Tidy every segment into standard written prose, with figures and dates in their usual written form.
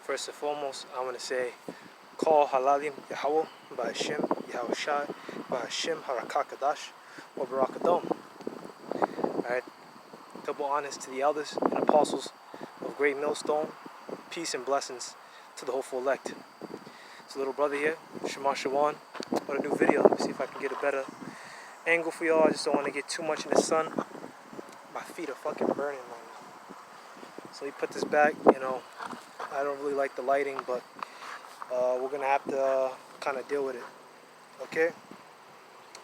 First and foremost, I want to say, Call Halalim Yahweh, Ba'Hashem Yahushai, Ba'Hashem Harakakadash, or Barakadom. Alright, double honors to the elders and apostles of Great Millstone. Peace and blessings to the hopeful elect. It's a little brother here, Shema Shawan, on a new video. Let me see if I can get a better angle for y'all. I just don't want to get too much in the sun. My feet are fucking burning right now. So we put this back, you know. I don't really like the lighting, but we're going to have to kind of deal with it. Okay?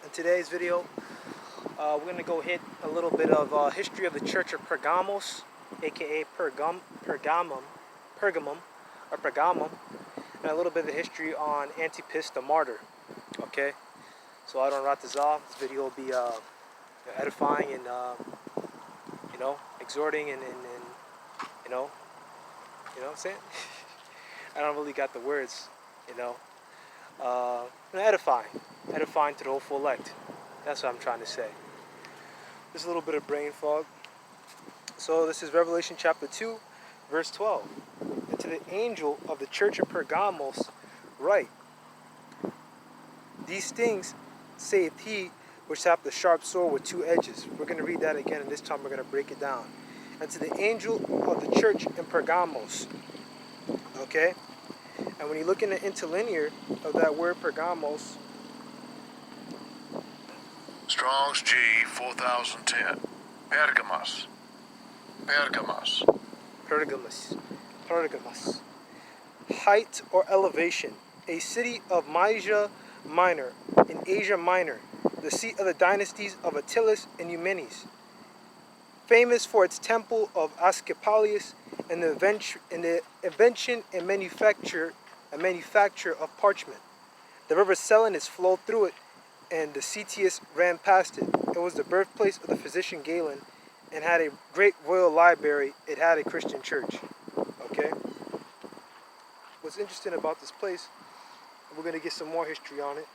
In today's video, we're going to go hit a little bit of history of the Church of Pergamos, aka Pergamum, and a little bit of the history on Antipas the Martyr. Okay? So I don't wrap this off. This video will be edifying and, you know, exhorting and you know what I'm saying? I don't really got the words, you know. Edifying to the hopeful elect. That's what I'm trying to say. There's a little bit of brain fog. So this is Revelation chapter 2, verse 12. And to the angel of the church of Pergamos write, these things saith he which hath the sharp sword with two edges. We're going to read that again, and this time we're going to break it down. And to the angel of the church in Pergamos. Okay? And when you look in the interlinear of that word Pergamos, Strong's G 4010. Pergamos. Height or elevation. A city of Mysia Minor in Asia Minor, the seat of the dynasties of Attilas and Eumenes. Famous for its temple of Asclepius and the invention and manufacture of parchment. The river Selinus flowed through it, and the Cetius ran past it. It was the birthplace of the physician Galen, and had a great royal library. It had a Christian church. Okay? What's interesting about this place, we're going to get some more history on it.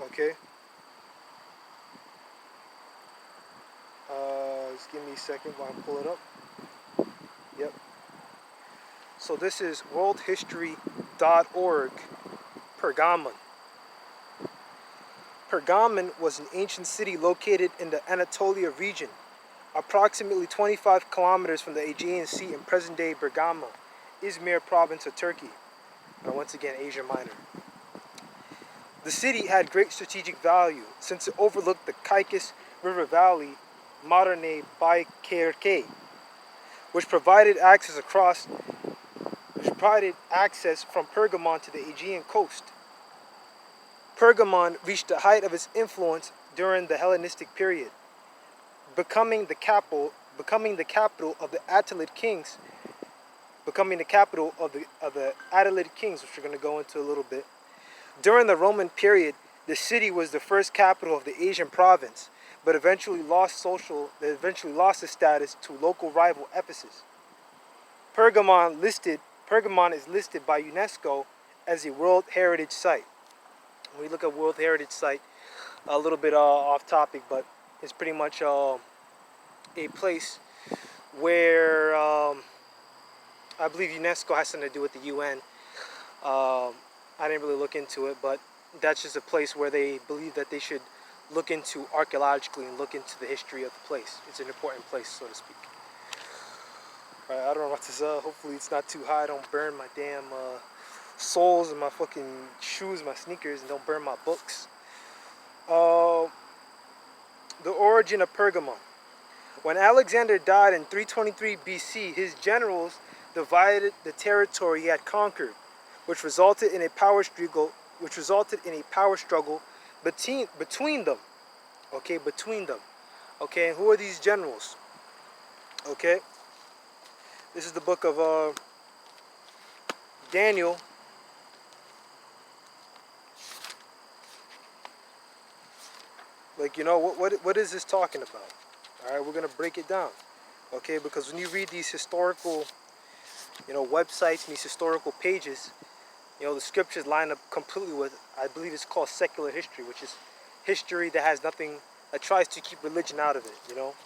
Okay? Just give me a second while I pull it up. Yep. So this is worldhistory.org, Pergamon. Pergamon was an ancient city located in the Anatolia region, approximately 25 kilometers from the Aegean Sea in present-day Bergamo, Izmir province of Turkey, and once again Asia Minor. The city had great strategic value since it overlooked the Caicus River Valley, modern-day Baikerke, which provided access from Pergamon to the Aegean coast. Pergamon reached the height of its influence during the Hellenistic period, becoming the capital of the Attalid kings, which we're going to go into a little bit. During the Roman period, the city was the first capital of the Asian province, but eventually lost its status to local rival Ephesus. Pergamon is listed by UNESCO as a World Heritage Site. When we look at World Heritage Site, a little bit off topic, but it's pretty much a place where I believe UNESCO has something to do with the UN. I didn't really look into it, but that's just a place where they believe that they should look into archaeologically and look into the history of the place. It's an important place, so to speak. Alright, I don't know what this is. Hopefully it's not too high. I don't burn my damn soles and my fucking shoes, my sneakers, and don't burn my books. The origin of Pergamon. When Alexander died in 323 BC, his generals divided the territory he had conquered, which resulted in a power struggle between them. Okay, Okay, and who are these generals? Okay, this is the book of Daniel. Like, you know, what is this talking about? All right, we're gonna break it down. Okay, because when you read these historical, you know, websites and these historical pages, you know, the scriptures line up completely with, I believe it's called secular history, which is history that has nothing, that tries to keep religion out of it, you know.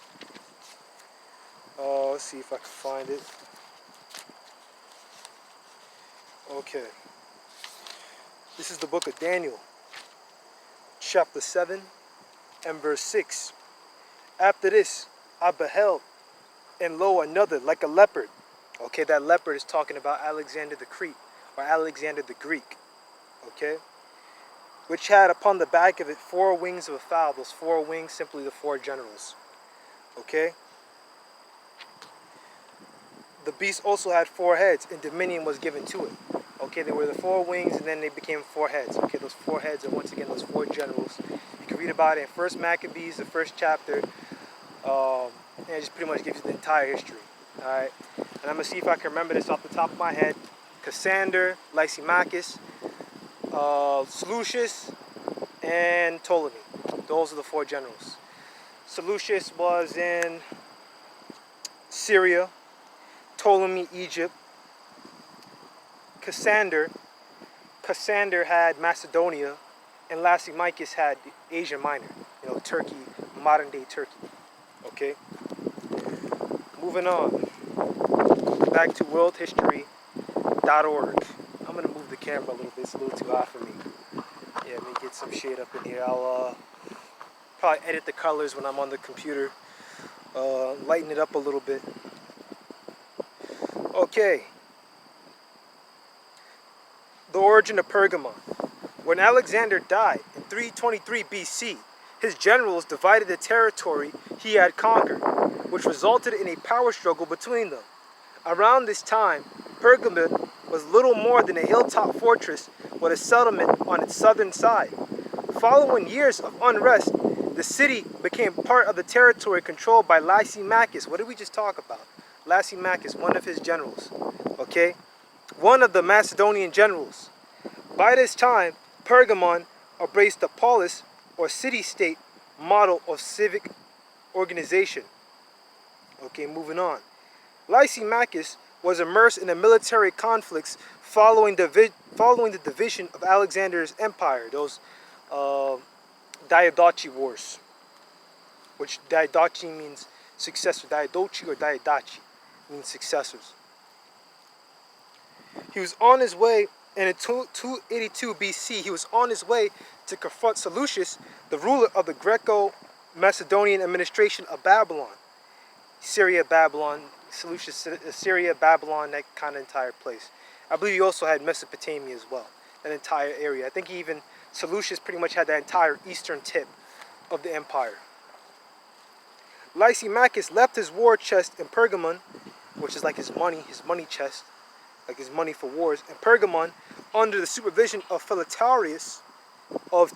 Let's see if I can find it. Okay. This is the book of Daniel, chapter 7 and verse 6. After this, I beheld, and lo, another like a leopard. Okay, that leopard is talking about Alexander the Greek, or Alexander the Greek. Okay? Which had upon the back of it 4 wings of a fowl. Those 4 wings, simply the 4 generals. Okay? The beast also had 4 heads, and dominion was given to it. Okay, there were the 4 wings, and then they became 4 heads. Okay, those 4 heads are once again those 4 generals. You can read about it in 1 Maccabees, the 1st chapter. And it just pretty much gives you the entire history. Alright, and I'm going to see if I can remember this off the top of my head. Cassander, Lysimachus, Seleucus, and Ptolemy. Those are the 4 generals. Seleucus was in Syria, Ptolemy, Egypt. Cassander had Macedonia, and Lysimachus had Asia Minor, Turkey, modern day Turkey. Okay, moving on, back to worldhistory.org. I'm gonna move the camera a little bit, it's a little too hot for me. Yeah, let me get some shade up in here. I'll probably edit the colors when I'm on the computer, lighten it up a little bit. Okay. The origin of Pergamos. When Alexander died in 323 BC, his generals divided the territory he had conquered, which resulted in a power struggle between them. Around this time, Pergamos was little more than a hilltop fortress with a settlement on its southern side. Following years of unrest, the city became part of the territory controlled by Lysimachus. What did we just talk about? Lysimachus, one of his generals. Okay? One of the Macedonian generals. By this time, Pergamon embraced the polis, or city-state, model of civic organization. Okay, moving on. Lysimachus was immersed in the military conflicts following the division of Alexander's empire, those Diadochi wars, which Diadochi means successor. Diadochi or Diadachi means successors. He was on his way, and in 282 BC, he was on his way to confront Seleucus, the ruler of the Greco-Macedonian administration of Babylon. Syria, Babylon, Seleucus, Syria, Babylon, that kind of entire place. I believe he also had Mesopotamia as well, that entire area. I think Seleucus pretty much had the entire eastern tip of the empire. Lysimachus left his war chest in Pergamon, which is like his money chest, like his money for wars, in Pergamon, under the supervision of Philatarius of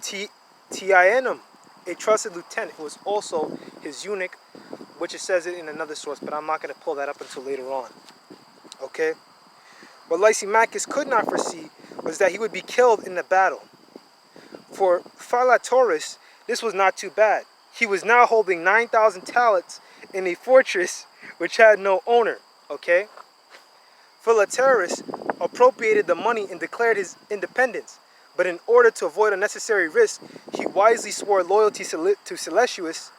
Tianum, a trusted lieutenant who was also his eunuch, which it says it in another source, but I'm not going to pull that up until later on. Okay? What Lysimachus could not foresee was that he would be killed in the battle. For Philatarius, this was not too bad. He was now holding 9,000 talents in a fortress which had no owner. Okay? Philatarius appropriated the money and declared his independence, but in order to avoid unnecessary risk, he wisely swore loyalty to Seleucus,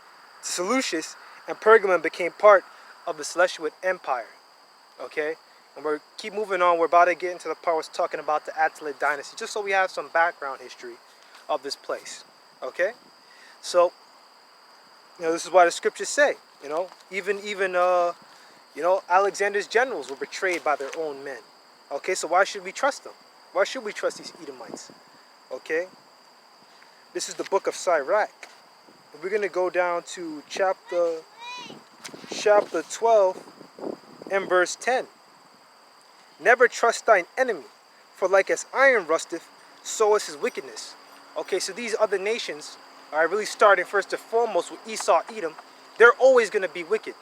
and Pergamon became part of the Seleucid Empire. Okay? And we're keep moving on. We're about to get into the part where it's talking about the Attila dynasty, just so we have some background history of this place. Okay? So, this is why the scriptures say, even Alexander's generals were betrayed by their own men. Okay, so why should we trust them? Why should we trust these Edomites? Okay? This is the book of Sirach. We're going to go down to chapter 12 and verse 10. Never trust thine enemy, for like as iron rusteth, so is his wickedness. Okay, so these other nations are really starting first and foremost with Esau, Edom. They're always going to be wicked.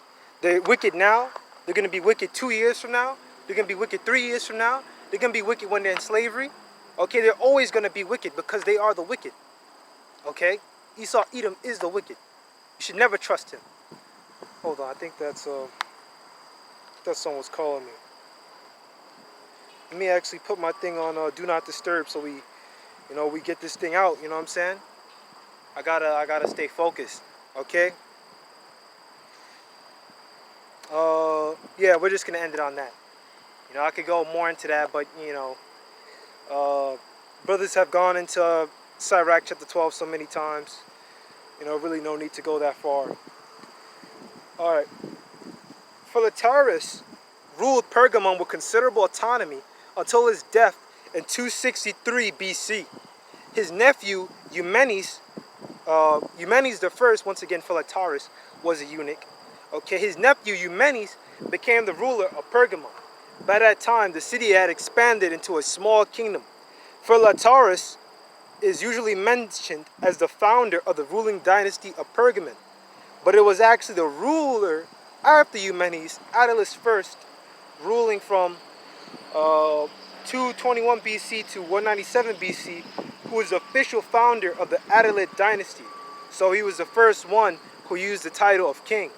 They're wicked now. They're going to be wicked 2 years from now. They're going to be wicked 3 years from now. They're going to be wicked when they're in slavery. Okay, they're always going to be wicked because they are the wicked. Okay? Esau, Edom is the wicked. You should never trust him. Hold on, I think that someone's calling me. Let me actually put my thing on Do Not Disturb so we get this thing out, you know what I'm saying? I gotta stay focused, okay? Yeah, we're just gonna end it on that. I could go more into that, but Brothers have gone into Sirach chapter 12 so many times. Really no need to go that far. Alright. Philotarus ruled Pergamum with considerable autonomy until his death in 263 BC. His nephew Eumenes the first, once again Philotarus, was a eunuch. Okay, his nephew Eumenes became the ruler of Pergamum. By that time, the city had expanded into a small kingdom. Philotarus is usually mentioned as the founder of the ruling dynasty of Pergamon, but it was actually the ruler after Eumenes, Attalus I, ruling from 221 BC to 197 BC, who was the official founder of the Attalid dynasty. So he was the first one who used the title of king.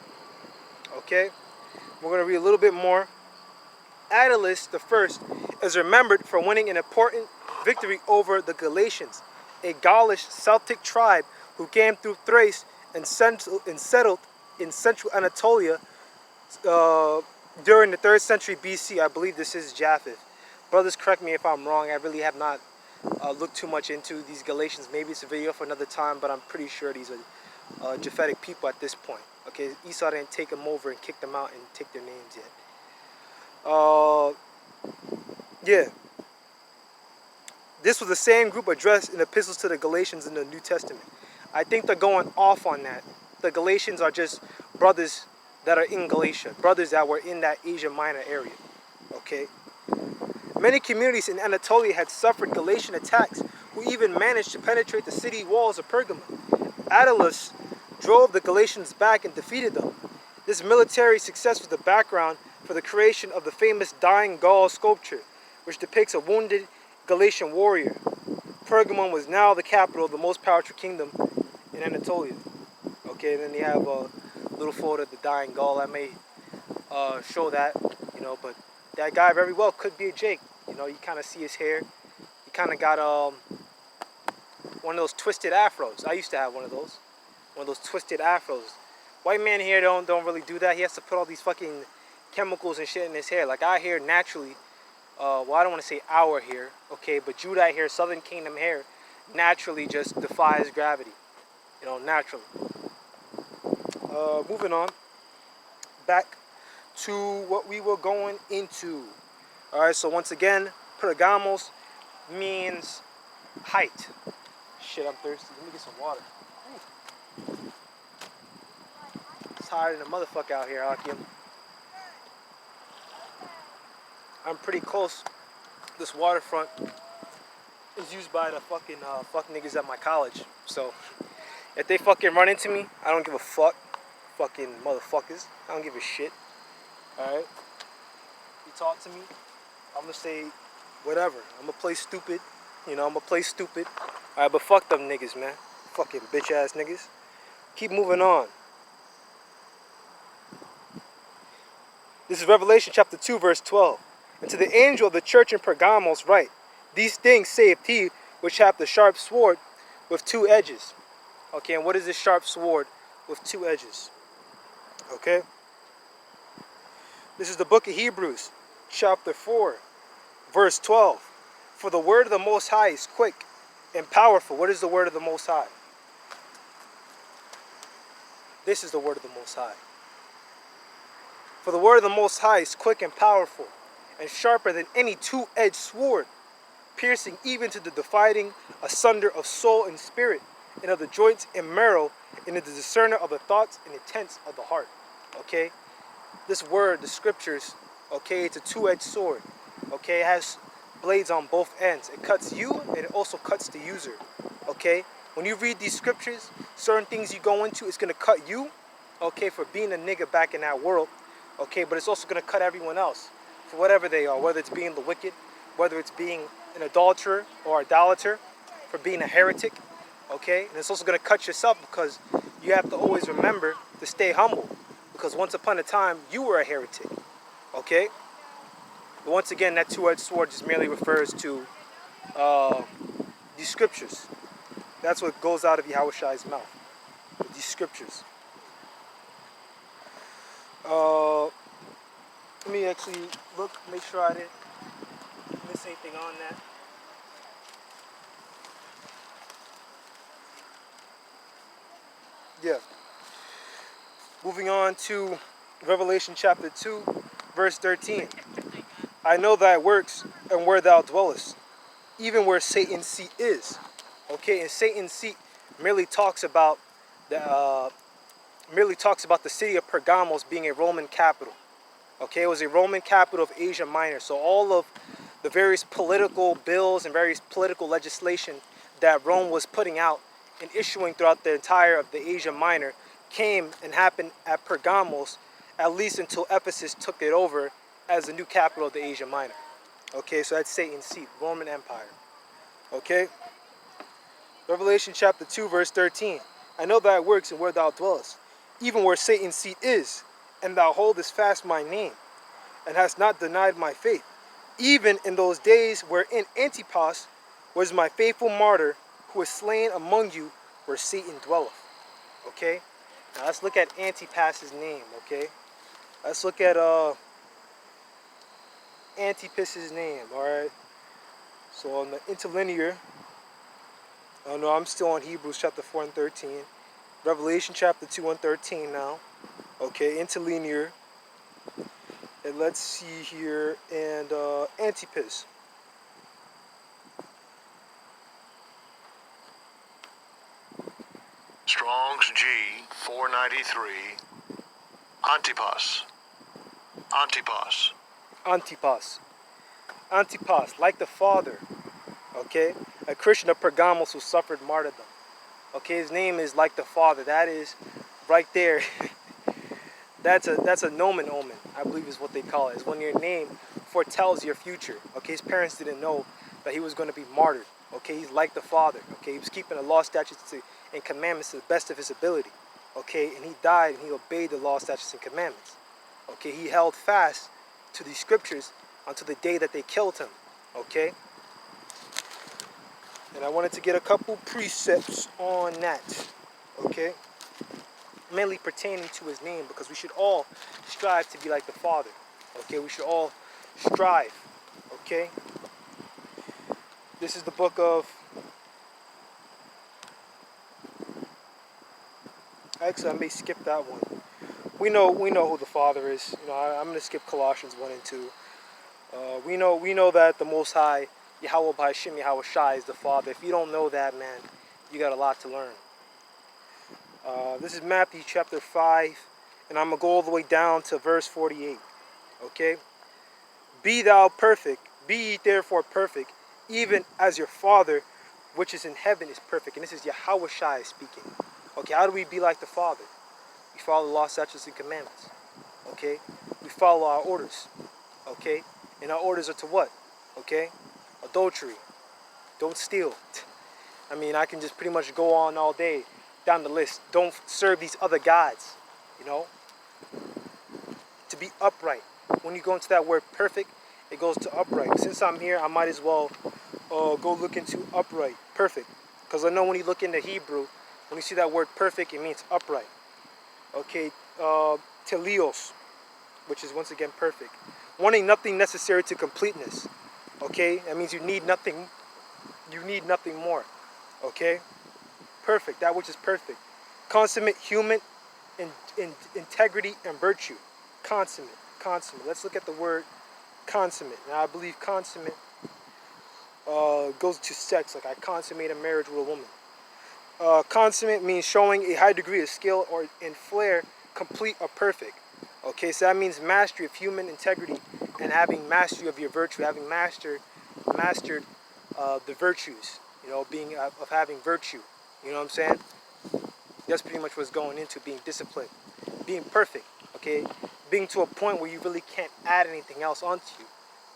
Okay, we're going to read a little bit more. Attalus I is remembered for winning an important victory over the Galatians, a Gaulish Celtic tribe who came through Thrace and settled in central Anatolia during the 3rd century BC. I believe this is Japheth. Brothers, correct me if I'm wrong. I really have not looked too much into these Galatians. Maybe it's a video for another time, but I'm pretty sure these are Japhetic people at this point. Okay, Esau didn't take them over and kick them out and take their names yet. Yeah. This was the same group addressed in epistles to the Galatians in the New Testament. I think they're going off on that. The Galatians are just brothers that are in Galatia, brothers that were in that Asia Minor area. Okay. Many communities in Anatolia had suffered Galatian attacks, who even managed to penetrate the city walls of Pergamum. Attalus drove the Galatians back and defeated them. This military success was the background for the creation of the famous Dying Gaul sculpture, which depicts a wounded Galatian warrior. Pergamum was now the capital of the most powerful kingdom in Anatolia. Okay, and then you have a little photo of the Dying Gaul. I may show that, but that guy very well could be a Jake. You kind of see his hair. He kind of got one of those twisted afros. I used to have one of those twisted afros. White man hair don't really do that. He has to put all these fucking chemicals and shit in his hair. Like our hair naturally, well, I don't want to say our hair, okay, but Judite hair, Southern Kingdom hair, naturally just defies gravity, naturally. Moving on, back to what we were going into. All right, so once again, Pergamos means height. Shit, I'm thirsty. Let me get some water. It's hotter than a motherfucker out here, Hakim. I'm pretty close. This waterfront is used by the fucking fuck niggas at my college. So if they fucking run into me, I don't give a fuck. Fucking motherfuckers. I don't give a shit. Alright? You talk to me, I'm gonna say whatever. I'm gonna play stupid. I'm gonna play stupid. Alright, but fuck them niggas, man. Fucking bitch ass niggas. Keep moving on. This is Revelation chapter 2, verse 12. And to the angel of the church in Pergamos write, these things saith he which hath the sharp sword with 2 edges. Okay, and what is this sharp sword with 2 edges? Okay? This is the book of Hebrews, chapter 4, verse 12. For the word of the Most High is quick and powerful. What is the word of the Most High? This is the word of the Most High. For the word of the Most High is quick and powerful, and sharper than any 2-edged sword, piercing even to the dividing asunder of soul and spirit, and of the joints and marrow, and of the discerner of the thoughts and intents of the heart. Okay? This word, the scriptures, okay, it's a 2-edged sword. Okay? It has blades on both ends. It cuts you, and it also cuts the user. Okay? When you read these scriptures, certain things you go into, it's going to cut you, okay, for being a nigga back in that world. Okay? But it's also going to cut everyone else for whatever they are, whether it's being the wicked, whether it's being an adulterer or idolater, for being a heretic, okay? And it's also going to cut yourself because you have to always remember to stay humble, because once upon a time, you were a heretic, okay? But once again, that 2-edged sword just merely refers to these scriptures. That's what goes out of Yahushai's mouth, with these scriptures. Let me actually look, make sure I didn't miss anything on that. Yeah. Moving on to Revelation chapter 2, verse 13. I know thy works and where thou dwellest, even where Satan's seat is. Okay, and Satan's seat merely talks about the city of Pergamos being a Roman capital. Okay, it was a Roman capital of Asia Minor. So all of the various political bills and various political legislation that Rome was putting out and issuing throughout the entire of the Asia Minor came and happened at Pergamos, at least until Ephesus took it over as the new capital of the Asia Minor. Okay, so that's Satan's seat, Roman Empire. Okay, Revelation chapter 2, verse 13. I know thy works and where thou dwellest, even where Satan's seat is, and thou holdest fast my name, and hast not denied my faith, even in those days wherein Antipas was my faithful martyr, who was slain among you where Satan dwelleth. Okay? Now let's look at Antipas's name, okay? Let's look at Antipas's name, alright? So on the interlinear, oh no, I'm still on Hebrews chapter 4 and 13. Revelation chapter 2 and 13 now. Okay, interlinear. And let's see here, and Antipas. Strong's G 493. Antipas. Antipas. Antipas. Antipas, like the Father. Okay, a Christian of Pergamos who suffered martyrdom. Okay, his name is like the Father. That is right there. That's a nomen omen, I believe is what they call it. It's when your name foretells your future. Okay, his parents didn't know that he was going to be martyred. Okay, he's like the Father. Okay, he was keeping the law, statutes, and commandments to the best of his ability. Okay, and he died and he obeyed the law, statutes, and commandments. Okay, he held fast to these scriptures until the day that they killed him. Okay, and I wanted to get a couple precepts on that. Okay, mainly pertaining to his name, because we should all strive to be like the Father. Okay, we should all strive. Okay, this is the book of, actually I may skip that one. We know who the Father is. You know, I'm going to skip Colossians 1 and 2. We know that the Most High, Yahweh B'Hashem Yahweh Shai, is the Father. If you don't know that, man, you got a lot to learn. This is Matthew chapter 5, and I'm going to go all the way down to verse 48. Okay? Be thou perfect, be ye therefore perfect, even as your Father which is in heaven is perfect. And this is Yahweh Shai speaking. Okay, how do we be like the Father? We follow the law, statutes, and commandments. Okay? We follow our orders. Okay? And our orders are to what? Okay? Adultery. Don't steal. I mean, I can just pretty much go on all day down the list. Don't serve these other gods. You know? To be upright. When you go into that word perfect, it goes to upright. Since I'm here, I might as well go look into upright. Perfect. Because I know when you look into Hebrew, when you see that word perfect, it means upright. Okay, teleos, which is once again perfect. Wanting nothing necessary to completeness. Okay, that means you need nothing more. Okay, perfect, that which is perfect. Consummate human in integrity and virtue. Consummate. Let's look at the word consummate. Now I believe consummate goes to sex, like I consummate a marriage with a woman. Consummate means showing a high degree of skill or in flair, complete or perfect. Okay, so that means mastery of human integrity and having mastery of your virtue, having mastered the virtues. You know, being of having virtue. You know what I'm saying? That's pretty much what's going into being disciplined, being perfect. Okay, being to a point where you really can't add anything else onto you.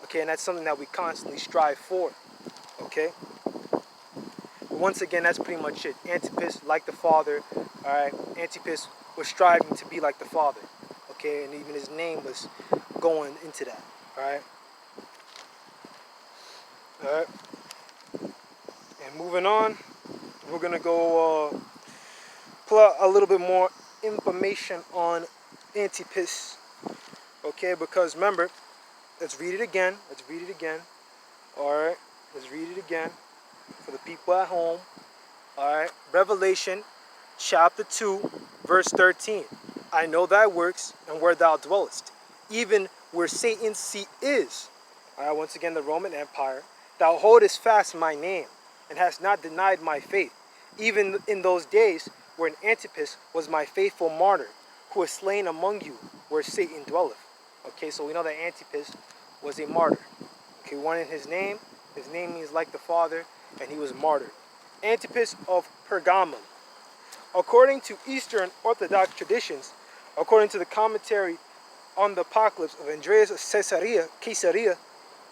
Okay, and that's something that we constantly strive for. Okay. Once again, that's pretty much it. Antipas, like the Father. Alright, Antipas was striving to be like the Father. Okay, and even his name was going into that. Alright. Alright. And moving on, we're gonna go pull out a little bit more information on Antipas. Okay, because remember, let's read it again. Alright, let's read it again for the people at home. Alright, Revelation chapter 2, verse 13. I know thy works and where thou dwellest, even where Satan's seat is. Once again, the Roman Empire. Thou holdest fast my name, and hast not denied my faith, even in those days wherein Antipas was my faithful martyr, who was slain among you, where Satan dwelleth. Okay, so we know that Antipas was a martyr. Okay, one in his name. His name means like the Father, and he was martyred. Antipas of Pergamos. According to Eastern Orthodox traditions, according to the commentary on the Apocalypse of Andreas of Caesarea,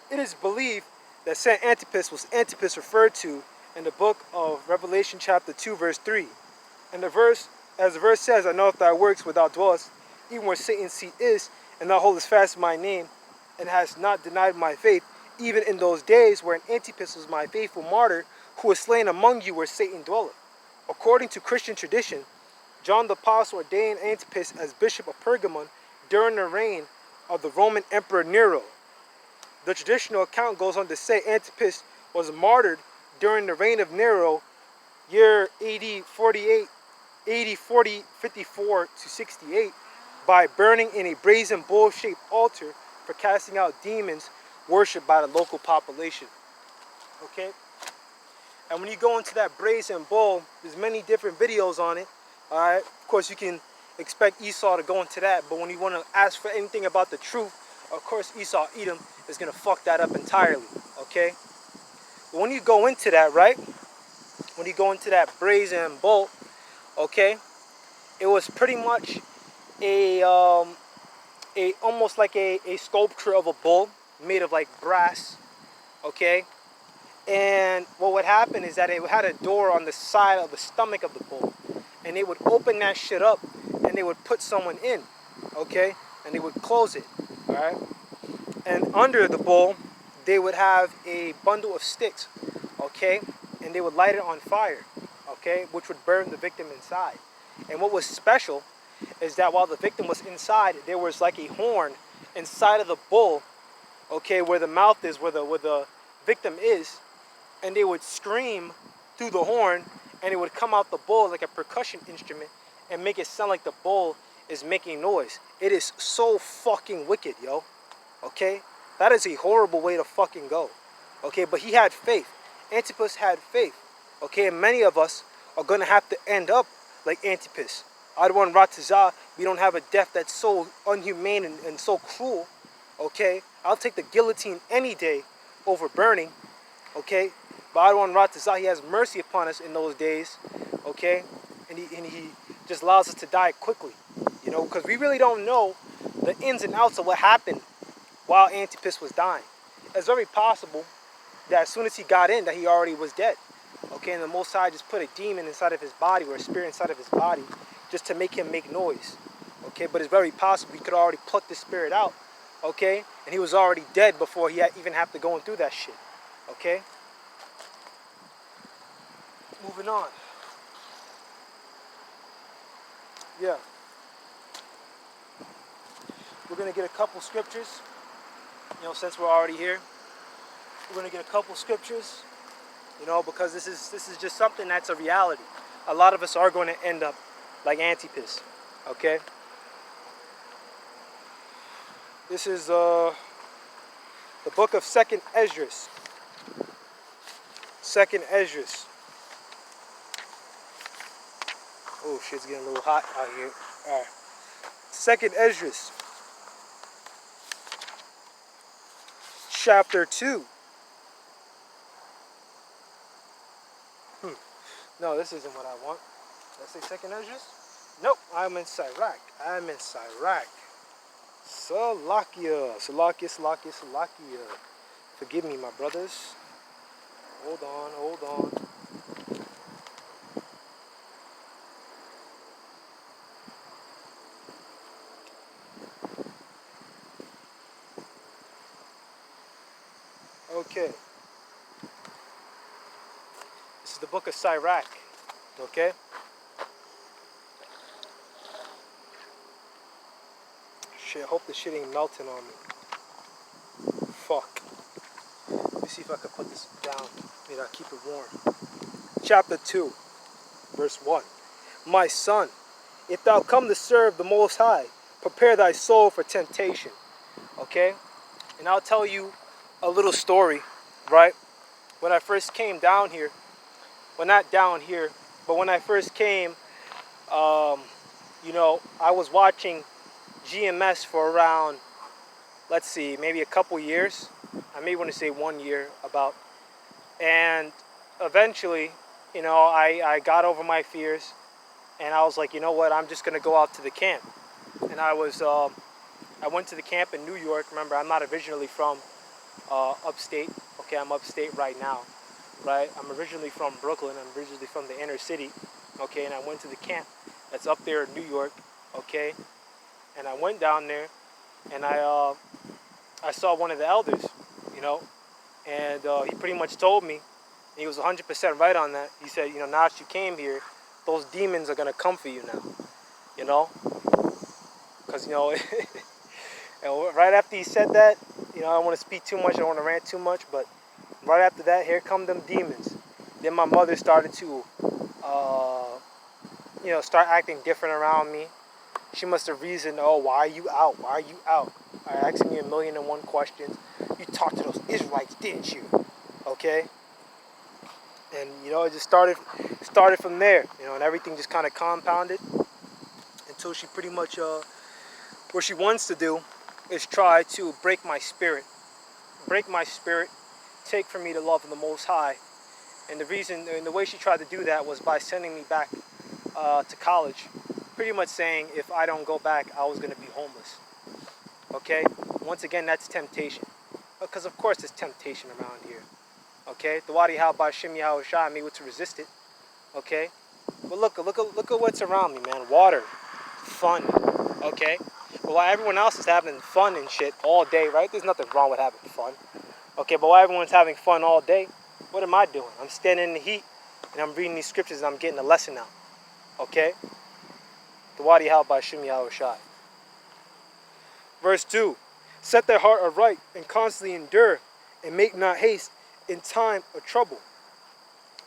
it is believed that Saint Antipas was Antipas referred to in the book of Revelation chapter 2 verse 3. And as the verse says, I know if thy works where thou dwellest, even where Satan's seat is, and thou holdest fast my name, and hast not denied my faith, even in those days wherein Antipas was my faithful martyr, who was slain among you where Satan dwelleth. According to Christian tradition, John the Apostle ordained Antipas as Bishop of Pergamon during the reign of the Roman Emperor Nero. The traditional account goes on to say Antipas was martyred during the reign of Nero, year AD 54 to 68, by burning in a brazen bull-shaped altar for casting out demons worshipped by the local population. Okay? And when you go into that brazen bull, there's many different videos on it. Alright? Of course, you can expect Esau to go into that, but when you want to ask for anything about the truth, of course, Esau, Edom, is going to fuck that up entirely. Okay? But when you go into that, right? When you go into that brazen bull, okay? It was pretty much almost like a sculpture of a bull made of like brass, okay? And what would happen is that it had a door on the side of the stomach of the bull, and they would open that shit up and they would put someone in, okay? And they would close it, all right? And under the bull they would have a bundle of sticks, okay? And they would light it on fire, okay? Which would burn the victim inside. And what was special is that while the victim was inside, there was like a horn inside of the bull, okay, where the mouth is, where the victim is, and they would scream through the horn, and it would come out the bull like a percussion instrument and make it sound like the bull is making noise. It is so fucking wicked, yo. Okay? That is a horrible way to fucking go. Okay, but he had faith. Antipas had faith. Okay, and many of us are gonna have to end up like Antipas. Adwan Ratazah, we don't have a death that's so unhumane and so cruel. Okay, I'll take the guillotine any day over burning. Okay, but Adwan Ratazah, he has mercy upon us in those days. Okay, and he just allows us to die quickly. You know, because we really don't know the ins and outs of what happened while Antipas was dying. It's very possible that as soon as he got in, that he already was dead. Okay, and the Most High just put a demon inside of his body, or a spirit inside of his body, just to make him make noise. Okay, but it's very possible he could already pluck the spirit out. Okay, and he was already dead before he even have to go through that shit. Okay, moving on. Yeah, we're gonna get a couple scriptures. You know, since we're already here, we're gonna get a couple scriptures. You know, because this is just something that's a reality. A lot of us are going to end up like Antipas. Okay. This is the book of 2nd Esdras. 2nd Esdras. Oh, shit's getting a little hot out here. All right. 2nd Esdras. Chapter 2. No, this isn't what I want. Did I say 2nd Esdras? Nope, I'm in Sirach. I'm in Sirach. Salakia. Forgive me, my brothers. Hold on. Okay. This is the book of Sirach. Okay? Shit, I hope this shit ain't melting on me. Fuck. Let me see if I can put this down. Maybe I'll keep it warm. Chapter 2, verse 1. My son, if thou come to serve the Most High, prepare thy soul for temptation. Okay? And I'll tell you a little story, right? When I first came down here, well, not down here, but when I first came, you know, I was watching GMS for around, let's see, maybe a couple years. I may want to say 1 year about. And eventually, you know, I got over my fears, and I was like, you know what, I'm just going to go out to the camp. And I went to the camp in New York. Remember, I'm not originally from upstate. Okay, I'm upstate right now, right? I'm originally from Brooklyn. I'm originally from the inner city. Okay, and I went to the camp that's up there in New York. Okay, and I went down there, and I saw one of the elders, you know, and he pretty much told me, and he was 100% right on that. He said, you know, now that you came here, those demons are gonna come for you now, you know, because you know. And right after he said that, you know, I don't want to speak too much, I don't want to rant too much, but right after that, here come them demons. Then my mother started to, you know, start acting different around me. She must have reasoned, oh, why are you out? Why are you out? Asking me 1,000,001 questions. You talked to those Israelites, didn't you? Okay? And, you know, it just started from there, you know, and everything just kind of compounded until she pretty much, what she wants to do is try to break my spirit, take from me the love of the Most High. And the reason, and the way she tried to do that was by sending me back to college, pretty much saying if I don't go back, I was going to be homeless. Okay? Once again, that's temptation. Because of course there's temptation around here. Okay? The Wadi Hal by Shim Yahushua, I'm able to resist it. Okay? But look at what's around me, man. Water, fun. Okay? But while everyone else is having fun and shit all day, right? There's nothing wrong with having fun. Okay, but while everyone's having fun all day, what am I doing? I'm standing in the heat and I'm reading these scriptures and I'm getting a lesson out. Okay? The Wadi Hal by Shim Yahushua. Verse 2. Set their heart aright and constantly endure and make not haste in time of trouble.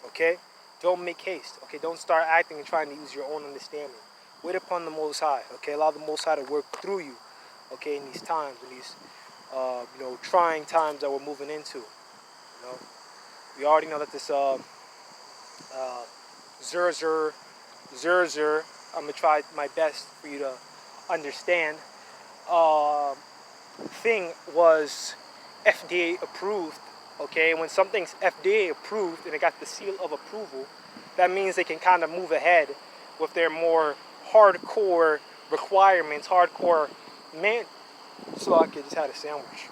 Okay? Don't make haste. Okay? Don't start acting and trying to use your own understanding. Wait upon the Most High. Okay? Allow the Most High to work through you. Okay? In these times, in these, you know, trying times that we're moving into. You know? We already know that this Zerzer, I'm going to try my best for you to understand, thing was FDA approved. Okay, when something's FDA approved and it got the seal of approval, that means they can kind of move ahead with their more hardcore requirements, hardcore so I just had a sandwich.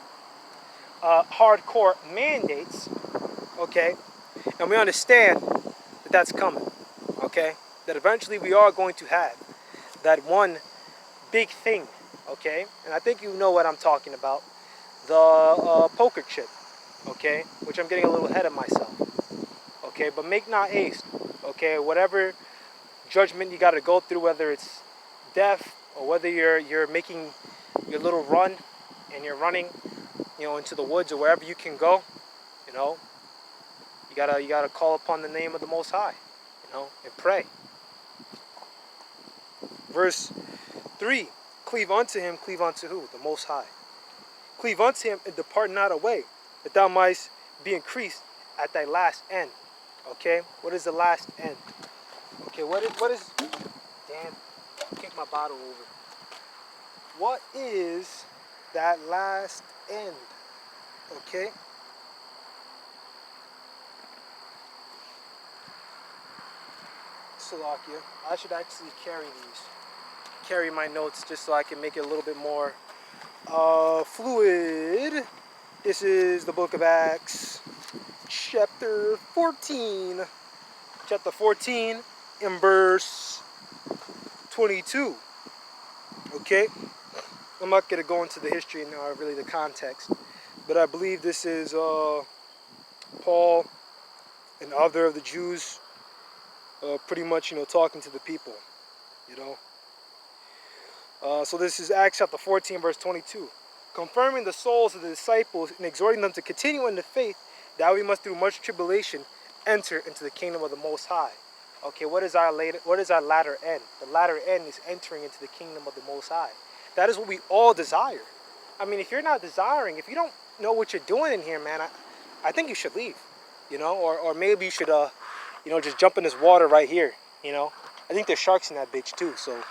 Hardcore mandates, okay, and we understand that that's coming, okay, that eventually we are going to have that one big thing, okay, and I think you know what I'm talking about, the poker chip, okay, which I'm getting a little ahead of myself, okay, but make not haste, okay, whatever judgment you got to go through, whether it's death or whether you're making your little run and you're running, you know, into the woods or wherever you can go, you know, you gotta call upon the name of the Most High, you know, and pray. Verse 3, cleave unto him, cleave unto who? The Most High. Cleave unto him and depart not away, that thou mightst be increased at thy last end. Okay, what is the last end? Okay, what is damn, kick my bottle over. What is that last end? Okay. Salakia. I should actually carry my notes just so I can make it a little bit more fluid. This is the book of Acts, chapter 14. Chapter 14 in verse 22. Okay? I'm not going to go into the history and really the context, but I believe this is Paul and other of the Jews pretty much, you know, talking to the people, you know. So this is Acts chapter 14, verse 22. Confirming the souls of the disciples and exhorting them to continue in the faith, that we must through much tribulation enter into the kingdom of the Most High. Okay, what is our latter end? The latter end is entering into the kingdom of the Most High. That is what we all desire. I mean, if you're not desiring, if you don't know what you're doing in here, man, I think you should leave. You know, or maybe you should, you know, just jump in this water right here. You know, I think there's sharks in that bitch too. So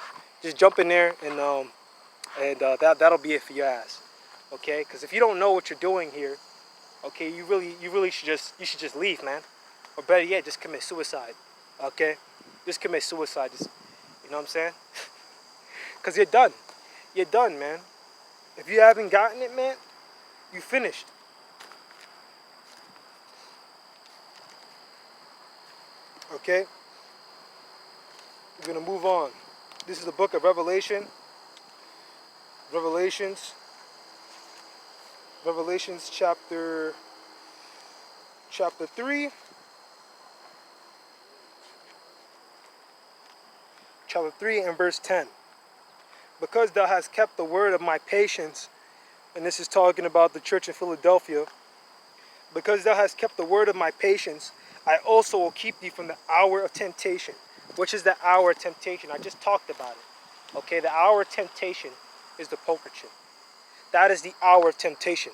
just jump in there and that'll be it for your ass. Okay, because if you don't know what you're doing here, okay, you really should just leave, man. Or better yet, just commit suicide. Okay, just commit suicide. Just, you know what I'm saying? Because you're done. You're done, man. If you haven't gotten it, man, you finished. Okay? We're going to move on. This is the book of Revelation. Revelations chapter 3. Chapter 3 and verse 10. Because thou hast kept the word of my patience, and this is talking about the church in Philadelphia. Because thou hast kept the word of my patience, I also will keep thee from the hour of temptation. Which is the hour of temptation? I just talked about it. Okay, the hour of temptation is the poker chip. That is the hour of temptation.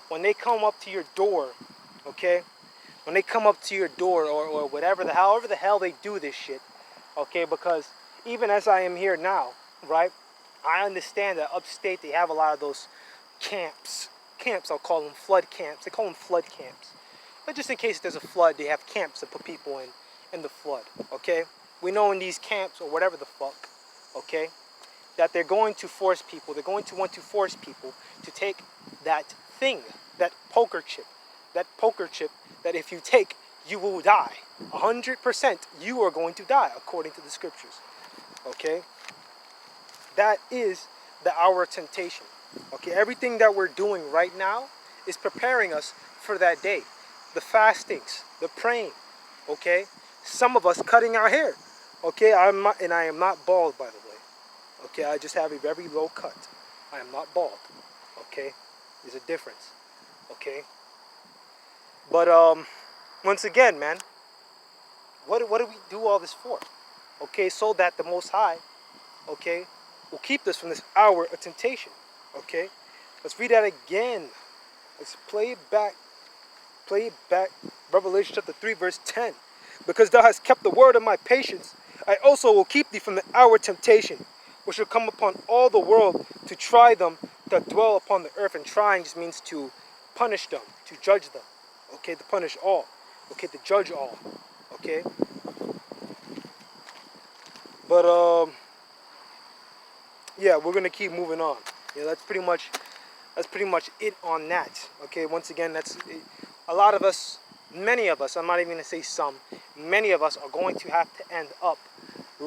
When they come up to your door, okay? When they come up to your door or whatever, however the hell they do this shit, okay? Because even as I am here now, right? I understand that upstate they have a lot of those camps. I'll call them flood camps. They call them flood camps. But just in case there's a flood, they have camps to put people in the flood, okay? We know in these camps or whatever the fuck, okay, that they're going to force people, they're going to want to force people to take that thing, that poker chip that if you take, you will die. 100% you are going to die according to the scriptures, okay? That is the hour of temptation. Okay, everything that we're doing right now is preparing us for that day. The fastings, the praying, okay? Some of us cutting our hair. Okay, I am not bald, by the way. Okay, I just have a very low cut. I am not bald. Okay, there's a difference. Okay, but once again, man, what do we do all this for? Okay, so that the Most High, okay, will keep us from this hour of temptation. Okay, let's read that again. Let's play it back. Revelation chapter 3 verse 10. Because thou hast kept the word of my patience, I also will keep thee from the hour of temptation, which will come upon all the world to try them that dwell upon the earth. And trying just means to punish them, to judge them. Okay, to punish all. Okay, to judge all. Okay. But yeah, we're gonna keep moving on. Yeah, that's pretty much it on that. Okay, once again, that's a lot of us, many of us, I'm not even gonna say some, many of us are going to have to end up